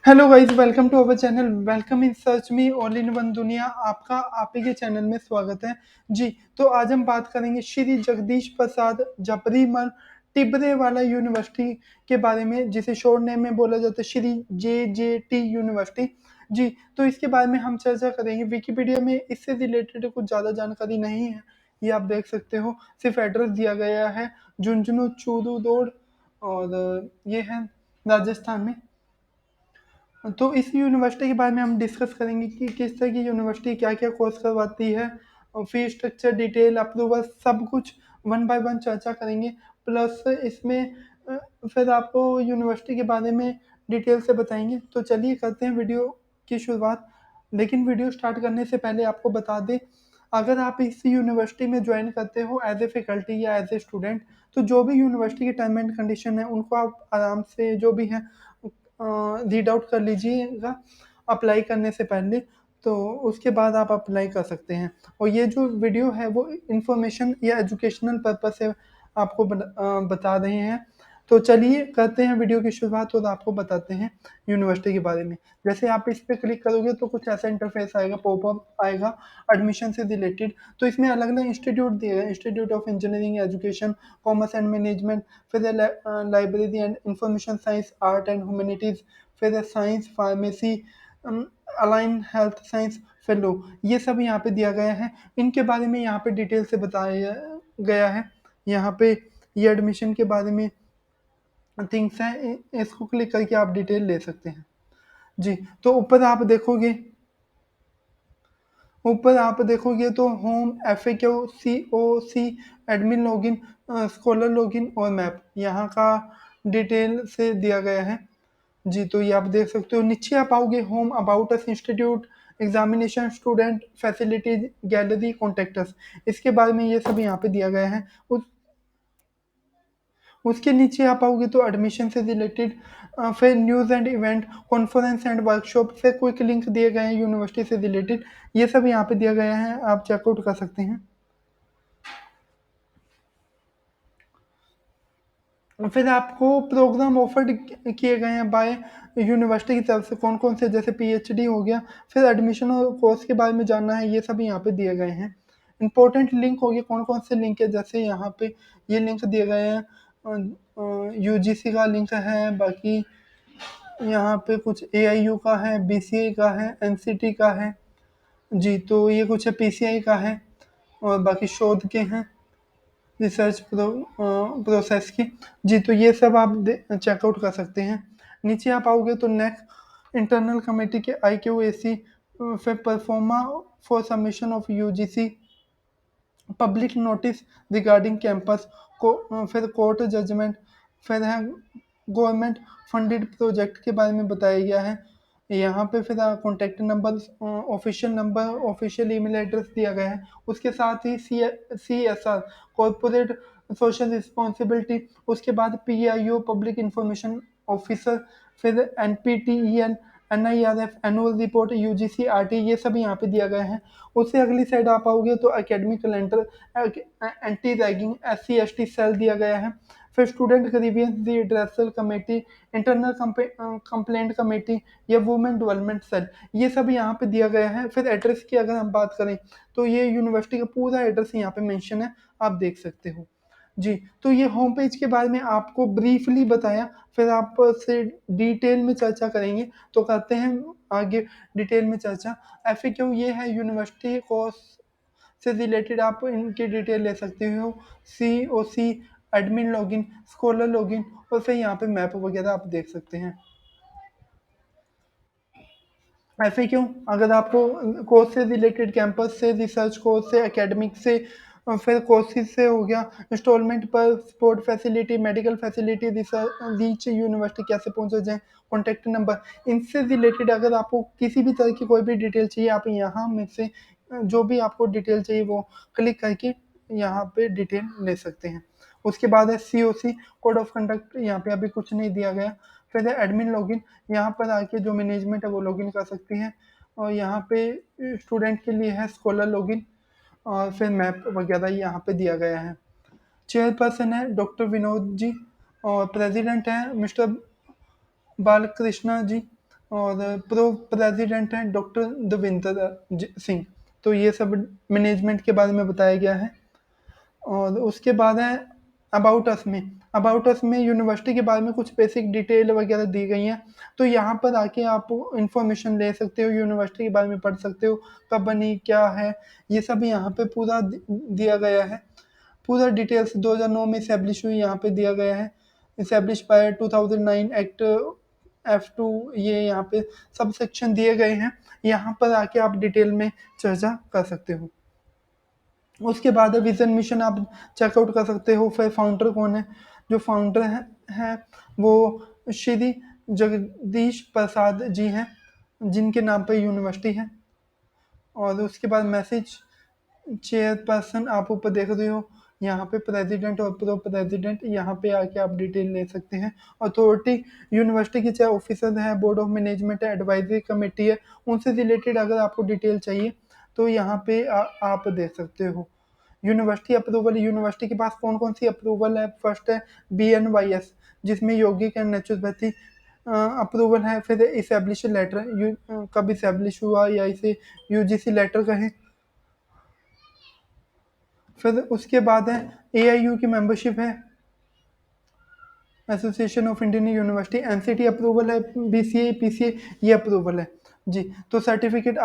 Hello guys, welcome to our channel. Welcome in search me all in one दुनिया। आपका आप ही के channel में स्वागत है जी। तो आज हम बात करेंगे श्री जगदीश प्रसाद जबरीमल टिबरे वाला यूनिवर्सिटी के बारे में, जिसे शॉर्ट नेम में बोला जाता है श्री JJT यूनिवर्सिटी जी। तो इसके बारे में हम चर्चा करेंगे। विकिपीडिया में इससे रिलेटेड कुछ ज़्यादा जानकारी नहीं है, ये आप देख सकते हो। सिर्फ एड्रेस दिया गया है झुंझुनू चूरू रोड, और ये है राजस्थान में। तो इस यूनिवर्सिटी के बारे में हम डिस्कस करेंगे कि किस तरह की यूनिवर्सिटी क्या क्या कोर्स करवाती है, और फी स्ट्रक्चर, डिटेल, अप्रूवल, सब कुछ वन बाय वन चर्चा करेंगे। प्लस इसमें फिर आपको यूनिवर्सिटी के बारे में डिटेल से बताएंगे। तो चलिए करते हैं वीडियो की शुरुआत। लेकिन वीडियो स्टार्ट करने से पहले आपको बता दें, अगर आप इस यूनिवर्सिटी में ज्वाइन करते हो एज ए फैकल्टी या एज ए स्टूडेंट, तो जो भी यूनिवर्सिटी के टर्म एंड कंडीशन है उनको आप आराम से जो भी है रीड आउट कर लीजिएगा अप्लाई करने से पहले। तो उसके बाद आप अप्लाई कर सकते हैं। और ये जो वीडियो है वो इंफॉर्मेशन या एजुकेशनल पर्पस से आपको बता रहे हैं। तो चलिए करते हैं वीडियो की शुरुआत और आपको बताते हैं यूनिवर्सिटी के बारे में। जैसे आप इस पर क्लिक करोगे तो कुछ ऐसा इंटरफेस आएगा, पॉपअप आएगा एडमिशन से रिलेटेड। तो इसमें अलग अलग इंस्टीट्यूट दिए गए, institute of engineering education, commerce and management, फिर library and information science, art and humanities, फिर science, pharmacy, allied health science, fellow, ये सब यहाँ पे दिया गया है। इनके बारे में यहाँ पे डिटेल से बताया गया है। यहाँ पे ये एडमिशन के बारे में थिंग्स हैं, इसको क्लिक करके आप डिटेल ले सकते हैं जी। तो ऊपर आप देखोगे तो home, FAQ, COC, admin login, scholar login और मैप यहाँ का डिटेल से दिया गया है जी। तो ये आप देख सकते हो। नीचे आप आओगे, home, about us, institute, examination, student, facilities, gallery, contact us, इसके बारे में ये सब यहाँ पे दिया गया है। उसके नीचे आप आओगे तो एडमिशन से रिलेटेड, फिर news and event, conference and workshop, फिर क्विक लिंक दिए गए हैं यूनिवर्सिटी से रिलेटेड। ये सब यहाँ पे दिया गया है, आप चेकआउट कर सकते हैं। फिर आपको प्रोग्राम ऑफर्ड किए गए हैं बाय यूनिवर्सिटी की तरफ से, कौन कौन से, जैसे PhD हो गया। फिर एडमिशन और कोर्स के बारे में जानना है, ये सब यहाँ पे दिए गए हैं। इंपॉर्टेंट लिंक हो गया, कौन कौन से लिंक है, जैसे यहाँ पे ये लिंक दिए गए हैं। UGC का लिंक है, बाकी यहाँ पे कुछ AIU का है, BCI का है, NCT का है जी। तो ये कुछ है PCI का है, और बाकी शोध के हैं, रिसर्च प्रोसेस की जी। तो ये सब आप चेकआउट कर सकते हैं। नीचे आप आओगे तो नेक इंटरनल कमेटी के IQAC, फिर pro forma for submission of UGC, public notice regarding campus को, फिर कोर्ट जजमेंट, फिर है गवर्नमेंट फंडेड प्रोजेक्ट के बारे में बताया गया है। यहाँ पे फिर contact number, official number, official email address दिया गया है। उसके साथ ही CSR, कॉरपोरेट सोशल रिस्पॉन्सिबिलिटी, उसके बाद PIO, पब्लिक इंफॉर्मेशन ऑफिसर, फिर NPTEL, NIRF, annual report, UGC, RT, ये सब यहाँ पे दिया गया है। उससे अगली साइड आप आओगे तो academic calendar, anti ragging, SC ST cell दिया गया है। फिर student grievance redressal committee, internal complaint committee या वुमेन डेवलपमेंट सेल, ये सब यहाँ पे दिया गया है। फिर एड्रेस की अगर हम बात करें तो ये यूनिवर्सिटी का पूरा एड्रेस यहाँ पे मेंशन है, आप देख सकते हो जी। तो ये होम पेज के बारे में आपको ब्रीफली बताया, फिर आप से डिटेल में चर्चा करेंगे। तो करते हैं आगे डिटेल में चर्चा। FAQ ये है यूनिवर्सिटी कोर्स से रिलेटेड, आप इनकी डिटेल ले सकते हो। COC, admin login, scholar login, और फिर यहाँ पे मैप वगैरह आप देख सकते हैं। ऐसे क्यों, अगर आपको कोर्स से रिलेटेड, कैंपस से, रिसर्च कोर्स से, एकेडमिक से, फिर कोर्सेज से हो गया, इंस्टॉलमेंट पर, sport facility, medical facility, reach university कैसे पहुंचा जाए, कॉन्टैक्ट नंबर, इनसे रिलेटेड अगर आपको किसी भी तरह की कोई भी डिटेल चाहिए, आप यहाँ में से जो भी आपको डिटेल चाहिए वो क्लिक करके यहाँ पे डिटेल ले सकते हैं। उसके बाद है COC, कोड ऑफ कंडक्ट, यहाँ पे अभी कुछ नहीं दिया गया। फिर है एडमिन लॉगिन, यहाँ पर आके जो मैनेजमेंट है वो लॉगिन कर सकती हैं। और यहाँ पे स्टूडेंट के लिए है स्कॉलर लॉगिन, और फिर मैप वगैरह यहाँ पे दिया गया है। चेयरपर्सन है डॉक्टर विनोद जी, और प्रेसिडेंट है मिस्टर बालकृष्णा जी, और प्रो प्रेसिडेंट हैं डॉक्टर दविंदर सिंह। तो ये सब मैनेजमेंट के बारे में बताया गया है। और उसके बाद है अबाउट अस में यूनिवर्सिटी के बारे में कुछ बेसिक डिटेल वगैरह दी गई हैं। तो यहाँ पर आके आप इंफॉर्मेशन ले सकते हो, यूनिवर्सिटी के बारे में पढ़ सकते हो, कब बनी, क्या है, ये सब यहाँ पे पूरा दिया गया है। पूरा डिटेल्स 2009 में इस्टेब्लिश हुई, यहाँ पे दिया गया है। इस्टेब्लिश बाय 2009 एक्ट F2, ये यहाँ पे सब सेक्शन दिए गए हैं। यहाँ पर आके आप डिटेल में चर्चा कर सकते हो। उसके बाद विजन मिशन आप चेकआउट कर सकते हो। फिर फाउंडर कौन है, जो फाउंडर है वो श्री जगदीश प्रसाद जी हैं, जिनके नाम पर यूनिवर्सिटी है। और उसके बाद मैसेज चेयरपर्सन आप ऊपर देख रहे हो, यहाँ पे प्रेसिडेंट और प्रो प्रेसिडेंट, यहाँ पे आके आप डिटेल ले सकते हैं। अथॉरिटी यूनिवर्सिटी के चाहे ऑफिसर है, बोर्ड ऑफ मैनेजमेंट है, एडवाइजरी कमेटी है, उनसे रिलेटेड अगर आपको डिटेल चाहिए तो यहाँ पे आप देख सकते हो। यूनिवर्सिटी अप्रूवल, यूनिवर्सिटी के पास कौन कौन सी अप्रूवल है। फर्स्ट है BNYS, जिसमें यौगिक एंड नेचुरोपैथी अप्रूवल है। फिर इस्टेब्लिश लेटर, कब इस्टेब्लिश हुआ, या इसे UGC लेटर कहें। फिर उसके बाद है AIU की मेंबरशिप है, association of Indian university. NCT approval है, BCA PCA ये अप्रूवल है जी। तो सर्टिफिकेट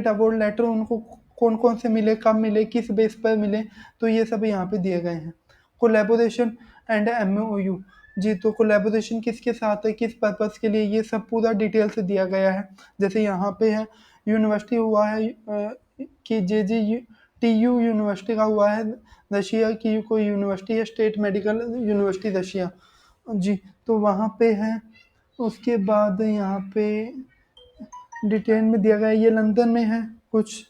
अवार्ड लेटर उनको कौन कौन से मिले, कब मिले, किस बेस पर मिले, तो ये सब यहाँ पे दिए गए हैं। कोलैबोरेशन एंड MOU जी, तो कोलैबोरेशन किसके साथ है, किस पर्पस के लिए, ये सब पूरा डिटेल से दिया गया है। जैसे यहाँ पे है यूनिवर्सिटी हुआ है कि JGTU यूनिवर्सिटी का हुआ है रशिया की कोई यूनिवर्सिटी है, स्टेट मेडिकल यूनिवर्सिटी रशिया जी, तो वहाँ पे है। उसके बाद यहाँ पे डिटेल में दिया गया है, ये लंदन में है कुछ।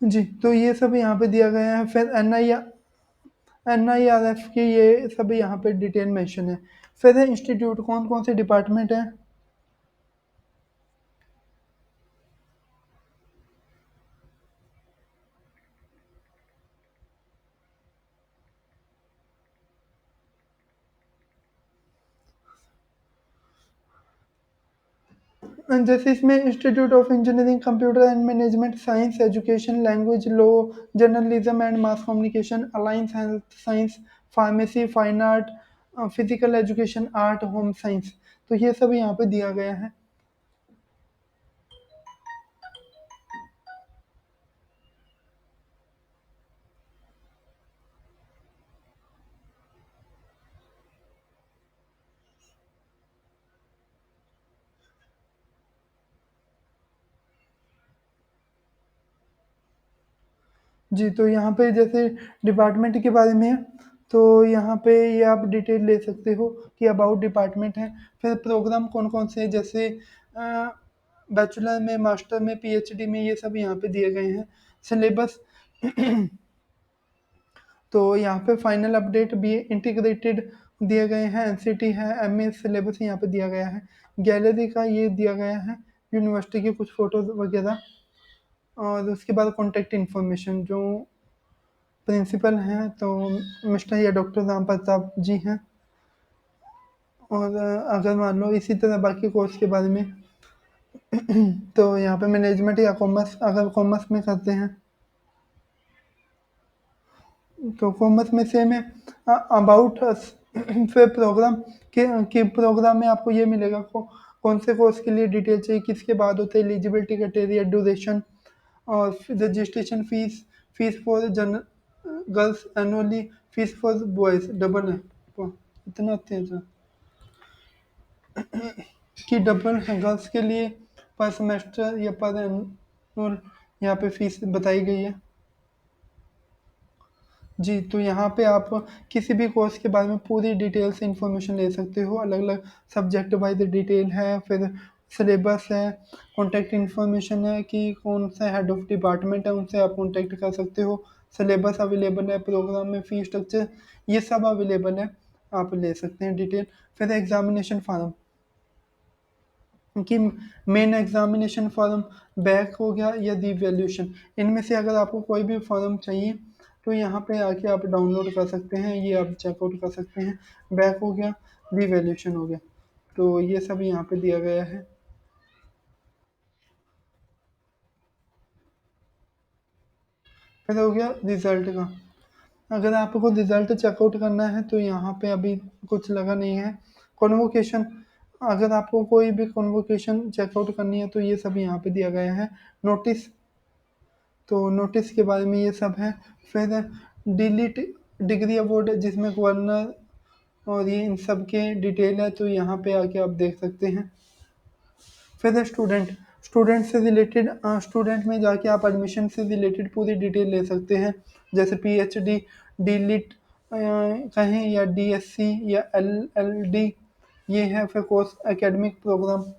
जी, तो ये सब यहाँ पे दिया गया है। फिर NIRF की ये सब यहाँ पे डिटेल मेंशन है। फिर है इंस्टीट्यूट, कौन कौन से डिपार्टमेंट हैं। जैसे इसमें institute of engineering, computer and management science, education, language, law, journalism and mass communication, अलाइंस health science, pharmacy, fine art, physical education, art, home science, तो ये सब यहाँ पे दिया गया है। जी, तो यहाँ पे जैसे डिपार्टमेंट के बारे में है, तो यहाँ पे ये आप डिटेल ले सकते हो कि अबाउट डिपार्टमेंट है। फिर प्रोग्राम कौन कौन से, जैसे बैचलर में, मास्टर में, PhD में, ये सब यहाँ पे दिए गए हैं। सिलेबस तो यहाँ पे फाइनल अपडेट भी इंटीग्रेटेड दिए गए हैं। NCT है, MA सिलेबस यहाँ पे दिया गया है। गैलरी का ये दिया गया है, यूनिवर्सिटी की कुछ फोटोज वगैरह। और उसके बाद कॉन्टैक्ट इन्फॉर्मेशन, जो प्रिंसिपल हैं तो मिस्टर या डॉक्टर राम प्रताप जी हैं। और अगर मान लो इसी तरह बाकी कोर्स के बारे में, तो यहाँ पे मैनेजमेंट या कॉमर्स, अगर कॉमर्स में करते हैं तो कॉमर्स में सेम है। अबाउट फिर प्रोग्राम के प्रोग्राम में आपको ये मिलेगा कौन से कोर्स के लिए डिटेल चाहिए, किसके बाद होते हैं, एलिजिबिलिटी क्राइटेरिया, ड्यूरेशन, और registration fees, fees for girls annually, fees for boys double है। तो इतना तेज है कि डबल है गर्ल्स के लिए पर सेमेस्टर या पर एनुअल, यहाँ पे फीस बताई गई है जी। तो यहाँ पे आप किसी भी कोर्स के बारे में पूरी डिटेल से इंफॉर्मेशन ले सकते हो। अलग अलग सब्जेक्ट वाइज डिटेल है, फिर सिलेबस है, कॉन्टैक्ट इन्फॉर्मेशन है कि कौन सा हेड ऑफ डिपार्टमेंट है, उनसे आप कॉन्टैक्ट कर सकते हो। सिलेबस अवेलेबल है, प्रोग्राम में फ़ी स्ट्रक्चर ये सब अवेलेबल है, आप ले सकते हैं डिटेल। फिर एग्ज़ामिनेशन फ़ॉर्म कि मेन एग्ज़ामिनेशन फ़ॉर्म, बैक हो गया या रीवैल्यूएशन, इनमें से अगर आपको कोई भी फ़ॉर्म चाहिए तो यहाँ पे आके आप डाउनलोड कर सकते हैं, ये आप चेकआउट कर सकते हैं। बैक हो गया, रीवैल्यूएशन हो गया, तो ये सब यहाँ पे दिया गया है। फिर हो गया रिज़ल्ट का। अगर आपको रिज़ल्ट चेकआउट करना है तो यहाँ पे अभी कुछ लगा नहीं है। कॉन्वोकेशन, अगर आपको कोई भी कॉन्वोकेशन चेकआउट करनी है तो ये सब यहाँ पे दिया गया है। नोटिस, तो नोटिस के बारे में ये सब है। फिर डिलीट डिग्री अवार्ड जिसमें गवर्नर और ये इन सब के डिटेल है, तो यहाँ पे आके आप देख सकते हैं। फिर स्टूडेंट, स्टूडेंट से रिलेटेड, स्टूडेंट में जाके आप एडमिशन से रिलेटेड पूरी डिटेल ले सकते हैं, जैसे पीएचडी, डीलिट कहें या डीएससी या एलएलडी, ये है। फिर course academic programme,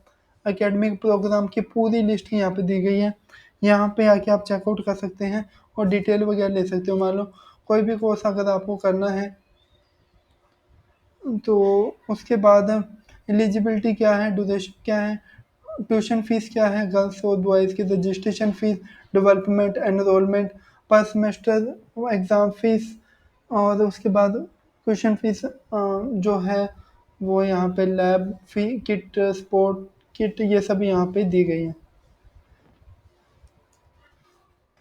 academic programme की पूरी लिस्ट यहाँ पे दी गई है, यहाँ पे आके आप चेकआउट कर सकते हैं और डिटेल वगैरह ले सकते हो। मान लो कोई भी कोर्स अगर आपको करना है तो उसके बाद एलिजिबिलिटी क्या है, ड्यूरेशन क्या है, ट्यूशन फीस क्या है, गर्ल्स और बॉयज़ की रजिस्ट्रेशन फीस, डेवलपमेंट एनरोलमेंट, पर सेमेस्टर एग्ज़ाम फीस, और उसके बाद ट्यूशन फीस जो है वो यहाँ पे लैब फी, किट, स्पोर्ट किट, ये सब यहाँ पे दी गई है।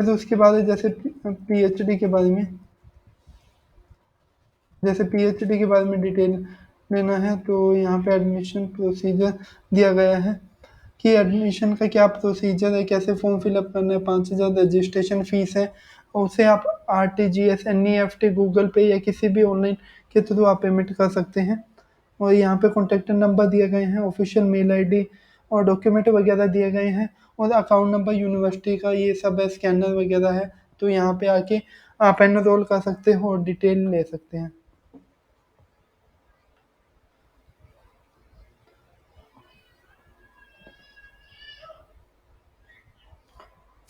फिर उसके बाद जैसे पीएचडी के बारे में, जैसे पीएचडी के बारे में डिटेल लेना है तो यहाँ पे एडमिशन प्रोसीजर दिया गया है कि एडमिशन का क्या प्रोसीजर है, कैसे फॉर्म फिलअप करना है, 5,000 रजिस्ट्रेशन फीस है, और उसे आप आरटीजीएस, एनईएफटी, गूगल पे या किसी भी ऑनलाइन के थ्रू आप पेमेंट कर सकते हैं। और यहाँ पे कॉन्टैक्ट नंबर दिए गए हैं, ऑफिशियल मेल आईडी और डॉक्यूमेंट वगैरह दिए गए हैं, और अकाउंट नंबर यूनिवर्सिटी का ये सब है, स्कैनर वगैरह है, तो यहाँ पे आके आप एनरोल कर सकते हो और डिटेल ले सकते हैं।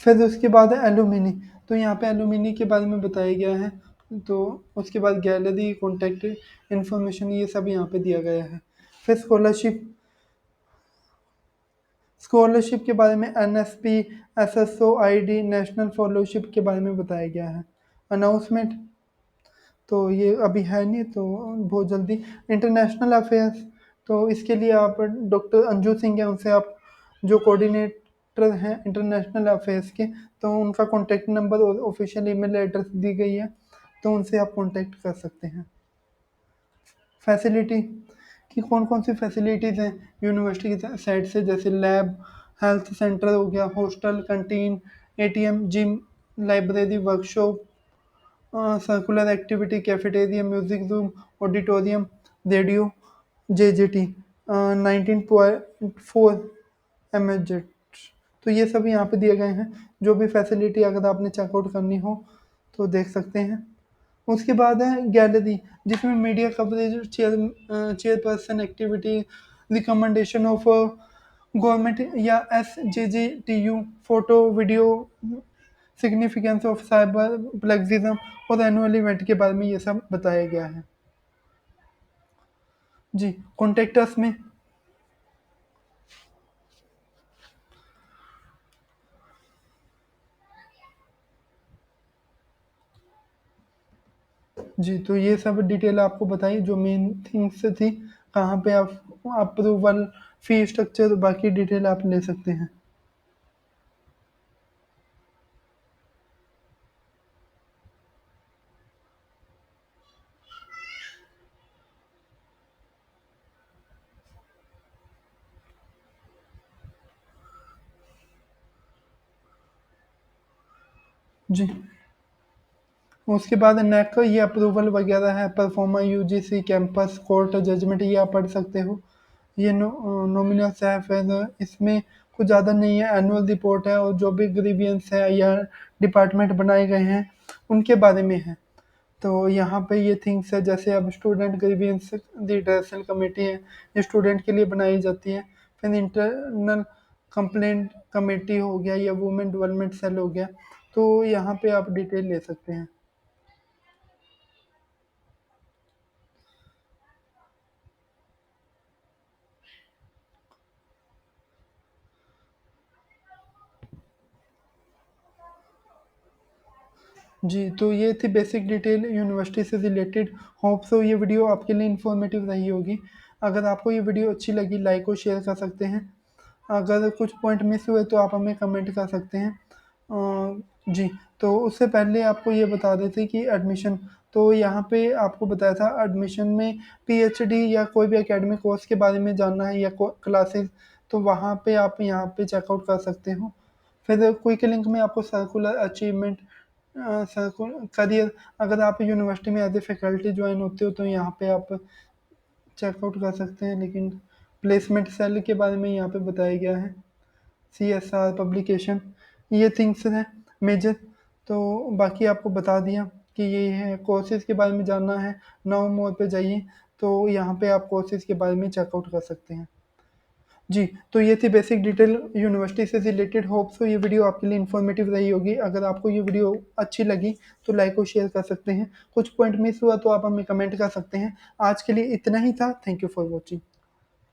फिर उसके बाद है एलुमिनी, तो यहाँ पे एलुमिनी के बारे में बताया गया है, तो उसके बाद गैलरी, कॉन्टैक्ट इन्फॉर्मेशन, ये सब यहाँ पे दिया गया है। फिर स्कॉलरशिप, स्कॉलरशिप के बारे में NSP, SSO ID, national fellowship के बारे में बताया गया है। अनाउंसमेंट, तो ये अभी है नहीं, तो बहुत जल्दी। इंटरनेशनल अफेयर्स, तो इसके लिए आप डॉक्टर अंजू सिंह हैं, उनसे आप, जो कोऑर्डिनेटर हैं इंटरनेशनल अफेयर्स के, तो उनका कॉन्टैक्ट नंबर और ऑफिशियल ईमेल एड्रेस दी गई है, तो उनसे आप कॉन्टैक्ट कर सकते हैं। फैसिलिटी, कि कौन कौन सी फैसिलिटीज़ हैं यूनिवर्सिटी की साइड से, जैसे लैब, हेल्थ सेंटर हो गया, hostel, canteen, ATM, gym, library, workshop, circular activity, cafeteria, music room, auditorium, radio, JJT, 19.4 तो ये सब यहाँ पे दिए गए हैं, जो भी फैसिलिटी अगर आपने चेकआउट करनी हो तो देख सकते हैं। उसके बाद है गैलरी, जिसमें media coverage, chairperson activity, recommendation of government या SGGTU, photo video, significance of cyber plagiarism और एनुअल इवेंट के बारे में ये सब बताया गया है। जी, कॉन्टेक्ट अस में, जी, तो ये सब डिटेल आपको बताई जो मेन थिंग्स थी, कहाँ पे आप अप्रूवल, फी स्ट्रक्चर, बाकी डिटेल आप ले सकते हैं। जी, उसके बाद नेक का ये अप्रूवल वगैरह है, proforma, UGC, campus, court judgment, ये आप पढ़ सकते हो। ये नॉमिनल है, फिर इसमें कुछ ज़्यादा नहीं है, एनुअल रिपोर्ट है, और जो भी ग्रीवियंस है या डिपार्टमेंट बनाए गए हैं उनके बारे में है। तो यहाँ पे ये थिंग्स है, जैसे अब स्टूडेंट ग्रीवियंस रिड्रेसल कमेटी है, ये स्टूडेंट के लिए बनाई जाती है। फिर इंटरनल कंप्लेंट कमेटी हो गया या वुमेन डेवलपमेंट सेल हो गया, तो यहाँ पे आप डिटेल ले सकते हैं। जी, तो ये थी बेसिक डिटेल यूनिवर्सिटी से रिलेटेड। होप सो ये वीडियो आपके लिए इन्फॉर्मेटिव रही होगी। अगर आपको ये वीडियो अच्छी लगी, लाइक और शेयर कर सकते हैं। अगर कुछ पॉइंट मिस हुए तो आप हमें कमेंट कर सकते हैं। जी, तो उससे पहले आपको ये बता देते कि एडमिशन, तो यहाँ पे आपको बताया था एडमिशन में पीएचडी या कोई भी एकेडमिक कोर्स के बारे में जानना है या क्लासेस, तो वहाँ पे आप यहाँ पे चेकआउट कर सकते हो। फिर क्विक लिंक में आपको सर्कुलर अचीवमेंट, करियर, अगर आप यूनिवर्सिटी में एज ए फैकल्टी ज्वाइन होते हो तो यहाँ पे आप चेकआउट कर सकते हैं। लेकिन प्लेसमेंट सेल के बारे में यहाँ पे बताया गया है, CSR पब्लिकेशन, ये थिंग्स हैं मेजर। तो बाकी आपको बता दिया कि ये है। कोर्सेज़ के बारे में जानना है, नाउ मोर पे जाइए, तो यहाँ पे आप कोर्सेज़ के बारे में चेकआउट कर सकते हैं। जी, तो ये थी बेसिक डिटेल यूनिवर्सिटी से रिलेटेड। होप सो ये वीडियो आपके लिए इन्फॉर्मेटिव रही होगी। अगर आपको ये वीडियो अच्छी लगी तो लाइक और शेयर कर सकते हैं। कुछ पॉइंट मिस हुआ तो आप हमें कमेंट कर सकते हैं। आज के लिए इतना ही था। Thank you for watching.